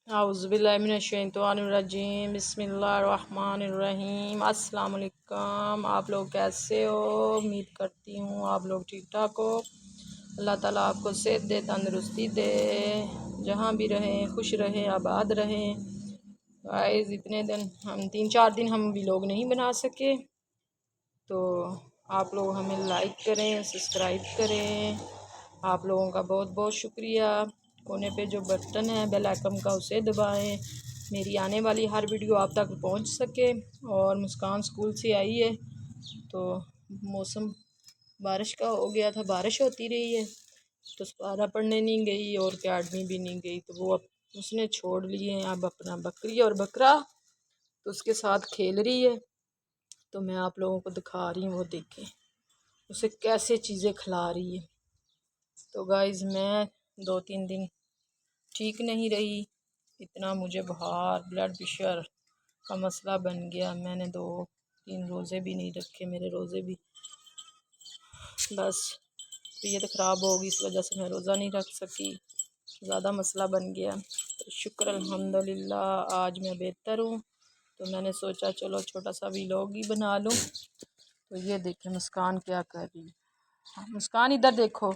औज़ुबिल्लाहिमिनश्शैतानिर्रजीम बिस्मिल्लाहिर्रहमानिर्रहीम। अस्सलाम वालेकुम। आप लोग कैसे हो? उम्मीद करती हूँ आप लोग ठीक ठाक हो। अल्लाह ताला आपको सेहत दे, तंदुरुस्ती दे, जहाँ भी रहें खुश रहें, आबाद रहें। गाइस इतने दिन हम 3-4 दिन हम भी लोग नहीं बना सके, तो आप लोग हमें लाइक करें, सब्सक्राइब करें। आप लोगों का बहुत बहुत शुक्रिया। कोने पे जो बटन है बेल आइकन का उसे दबाएं, मेरी आने वाली हर वीडियो आप तक पहुंच सके। और मुस्कान स्कूल से आई है तो मौसम बारिश का हो गया था, बारिश होती रही है तो सपारा पढ़ने नहीं गई और अकेडमी भी नहीं गई, तो वो अब उसने छोड़ लिए हैं। अब अपना बकरी और बकरा तो उसके साथ खेल रही है, तो मैं आप लोगों को दिखा रही हूँ। वो देखें उसे कैसे चीज़ें खिला रही है। तो गाइज़ मैं 2-3 दिन ठीक नहीं रही, इतना मुझे बुखार ब्लड प्रेशर का मसला बन गया। मैंने 2-3 रोज़े भी नहीं रखे, मेरे रोज़े भी बस तबीयत ख़राब होगी, इस वजह से मैं रोज़ा नहीं रख सकी, ज़्यादा मसला बन गया। तो शुक्र अल्हम्दुलिल्लाह आज मैं बेहतर हूँ, तो मैंने सोचा चलो छोटा सा व्लॉग ही बना लूँ। तो ये देखें मुस्कान क्या कर रही है। मुस्कान इधर देखो,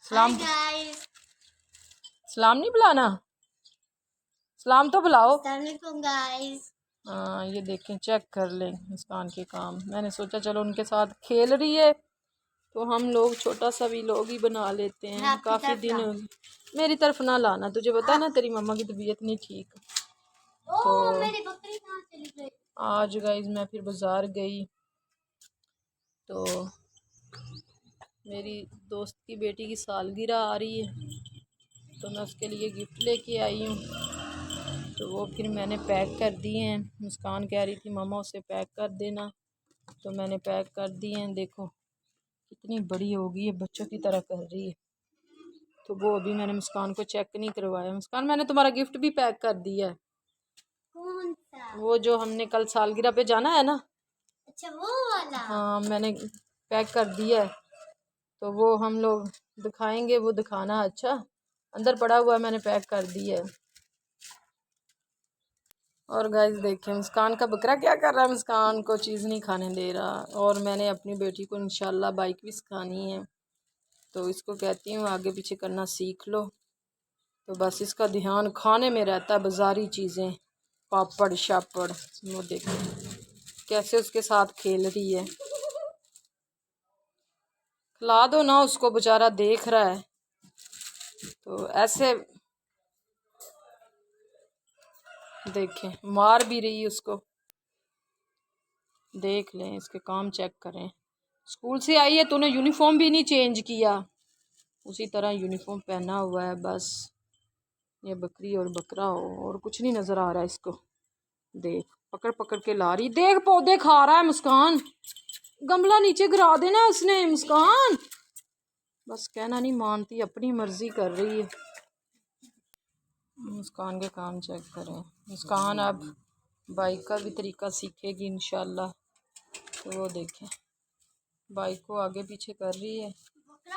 सलाम सलाम नहीं बुलाना, सलाम तो बुलाओ। गाइस हाँ ये देखें, चेक कर लें मुस्कान के काम। मैंने सोचा चलो उनके साथ खेल रही है तो हम लोग छोटा सा भी लोग ही बना लेते हैं। काफ़ी दिन मेरी तरफ ना लाना, तुझे पता है ना तेरी मम्मा की तबीयत नहीं ठीक। तो मेरी बकरी कहाँ चली गई? आज गाइस मैं फिर बाज़ार गई तो मेरी दोस्त की बेटी की सालगिरह आ रही है, तो मैं उसके लिए गिफ्ट लेके आई हूँ। तो वो फिर मैंने पैक कर दिए हैं। मुस्कान कह रही थी मामा उसे पैक कर देना, तो मैंने पैक कर दिए हैं। देखो कितनी बड़ी हो गई है, बच्चों की तरह कर रही है। तो वो अभी मैंने मुस्कान को चेक नहीं करवाया। मुस्कान मैंने तुम्हारा गिफ्ट भी पैक कर दिया है। कौन सा? वो जो हमने कल सालगिरह पे जाना है ना। अच्छा वो वाला? हाँ मैंने पैक कर दिया है, तो वो हम लोग दिखाएंगे, वो दिखाना। अच्छा अंदर पड़ा हुआ है, मैंने पैक कर दिया है। और गाइस देखें मुस्कान का बकरा क्या कर रहा है, मुस्कान को चीज़ नहीं खाने दे रहा। और मैंने अपनी बेटी को इंशाल्लाह बाइक भी सिखानी है, तो इसको कहती हूँ आगे पीछे करना सीख लो। तो बस इसका ध्यान खाने में रहता है, बाजारी चीज़ें पापड़ शापड़। वो देखें कैसे उसके साथ खेल रही है। खिला दो ना उसको, बेचारा देख रहा है। तो ऐसे देखें मार भी रही है उसको। देख लें, इसके काम चेक करें। स्कूल से आई है, तूने यूनिफॉर्म भी नहीं चेंज किया, उसी तरह यूनिफॉर्म पहना हुआ है। बस ये बकरी और बकरा हो, और कुछ नहीं नज़र आ रहा है इसको। देख पकड़ पकड़ के ला रही, देख पौधे खा रहा है। मुस्कान गमला नीचे गिरा देना उसने। मुस्कान बस कहना नहीं मानती, अपनी मर्जी कर रही है। मुस्कान के काम चेक करें। मुस्कान अब बाइक का भी तरीका सीखेगी इंशाल्लाह। तो वो देखें बाइक को आगे पीछे कर रही है,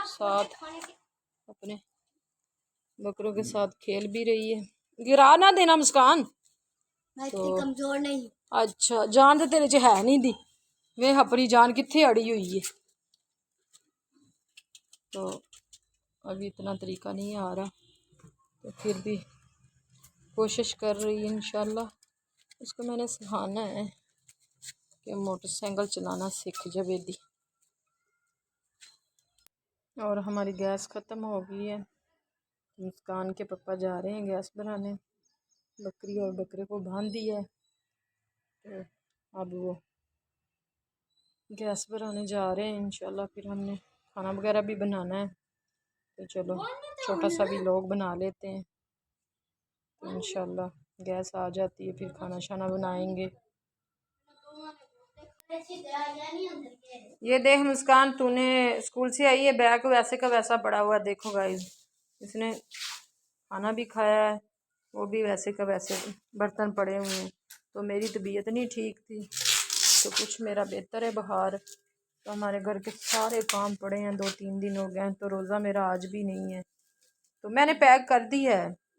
साथ अपने बकरों के साथ खेल भी रही है। गिरा ना देना मुस्कान। तो कमजोर नहीं। अच्छा जान तो तेरे च है नहीं दी, वे अपनी जान कितने अड़ी हुई है। तो अभी इतना तरीका नहीं आ रहा, तो फिर भी कोशिश कर रही है इंशाल्लाह। उसको मैंने सिखाना है कि मोटरसाइकिल चलाना सीख जाए दी। और हमारी गैस ख़त्म हो गई है, मुस्कान के पापा जा रहे हैं गैस बनाने। बकरी और बकरे को बांध दिया है, तो अब वो गैस भराने जा रहे हैं इंशाल्लाह। फिर हमने खाना वगैरह भी बनाना है, तो चलो छोटा सा भी लोग बना लेते हैं। तो इंशाल्लाह गैस आ जाती है, फिर खाना शाना बनाएंगे। ये देख मुस्कान, तूने स्कूल से आई है, बैग वैसे का वैसा पड़ा हुआ है। देखो गाइस इसने खाना भी खाया है, वो भी वैसे का वैसे बर्तन पड़े हुए हैं। तो मेरी तबीयत नहीं ठीक थी, तो कुछ मेरा बेहतर है बाहर। तो हमारे घर के सारे काम पड़े हैं, 2-3 दिन हो गए हैं, तो रोज़ा मेरा आज भी नहीं है। तो मैंने पैक कर दी है,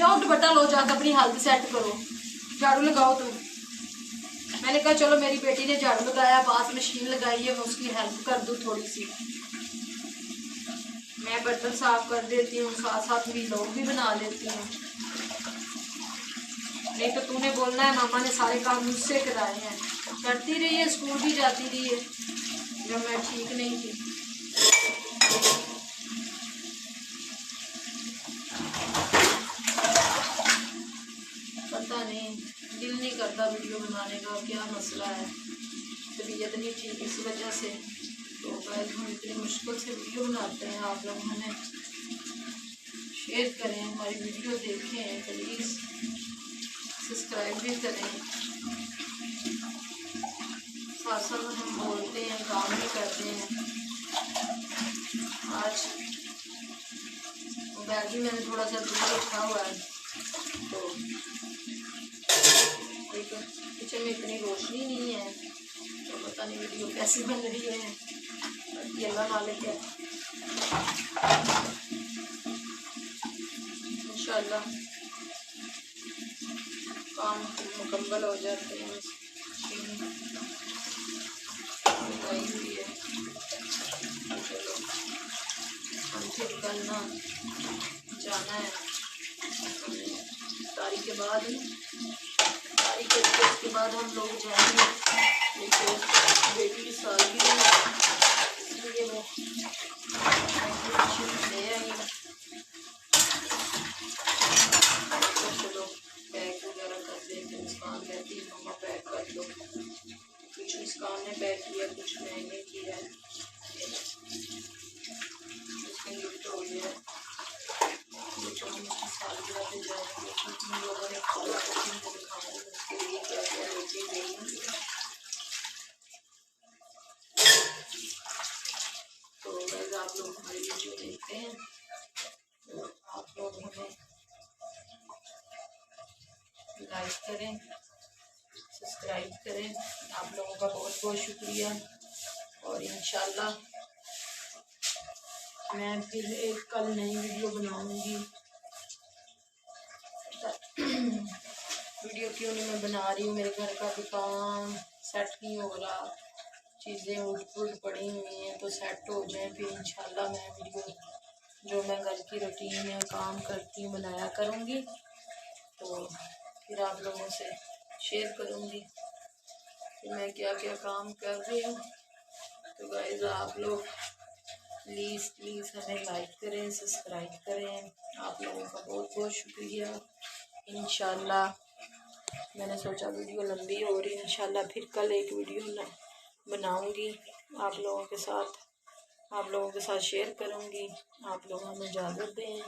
जाओ दुपट्टा लो, जाकर अपनी हालत सेट करो, झाड़ू लगाओ तुम। मैंने कहा चलो मेरी बेटी ने झाड़ू लगाया, पास मशीन लगाई है, मैं उसकी हेल्प कर दूँ थोड़ी सी। मैं बर्तन साफ कर देती हूँ, साथ साथ भी लोग भी बना लेती हूँ। नहीं तो तूने बोलना है मामा ने सारे काम मुझसे कराए हैं। करती रही है, स्कूल भी जाती रही है जब मैं ठीक नहीं थी। पता नहीं, दिल नहीं करता वीडियो बनाने का, क्या मसला है, तबीयत नहीं ठीक इस वजह से। तो गाइस हम इतनी मुश्किल से वीडियो बनाते हैं, आप लोग हमें शेयर करें, हमारी वीडियो देखें, प्लीज़ सब्सक्राइब भी करें। साथ साथ हम बोलते हैं, काम भी करते हैं। आज बैग भी मैंने थोड़ा सा दूर रखा हुआ है, तो एक किचन में इतनी रोशनी नहीं है, तो पता नहीं वीडियो कैसी बन रही है, बाकी अल्लाह मालिक है। इंशाल्लाह काम मुकम्मल हो जाते हैं। लगाई हुई है, चलो हम फिर कल ना जाना है तारीख के बाद, तारीख के बाद हम लोग जाएंगे, लेकिन बेटी की सालगिरह है, इसलिए मैं ले आई हूँ। चलो पैक वगैरह कर देते हैं। मुस्कान कहती है मम्मा पैक कर दो, कुछ मुस्कान ने पैक किया, कुछ मैंने किया है, उसके गिफ्ट हो गया। तो हम उसकी सालगिरह पे जाएंगे, हम लोगों ने खाना दिखाया उसके लिए क्या क्या लेके गई। तो वैसे आप लोग हमारी वीडियो देखते हैं, तो आप लोग हमें लाइक करें, सब्सक्राइब करें, आप लोगों का बहुत बहुत शुक्रिया। और इंशाल्लाह मैं फिर एक कल नई वीडियो बनाऊंगी। वीडियो क्यों नहीं मैं बना रही हूँ, मेरे घर का भी काम सेट नहीं हो रहा, चीज़ें उठ पुट पड़ी हुई हैं, तो सेट हो जाए फिर इंशाल्लाह मैं वीडियो जो मैं घर की रूटीन में काम करती हूँ बनाया करूँगी, तो फिर आप लोगों से शेयर करूँगी कि मैं क्या क्या काम कर रही हूँ। तो गाइस आप लोग प्लीज़ हमें लाइक करें, सब्सक्राइब करें, आप लोगों का बहुत बहुत शुक्रिया। इंशाल्लाह मैंने सोचा वीडियो लंबी हो रही है, इंशाल्लाह फिर कल एक वीडियो बनाऊंगी, आप लोगों के साथ शेयर करूंगी। आप लोग हमें इजाज़त दें,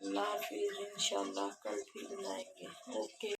अल्लाह हाफिज़, इंशाल्लाह कल फिर बनाएंगे। ओके।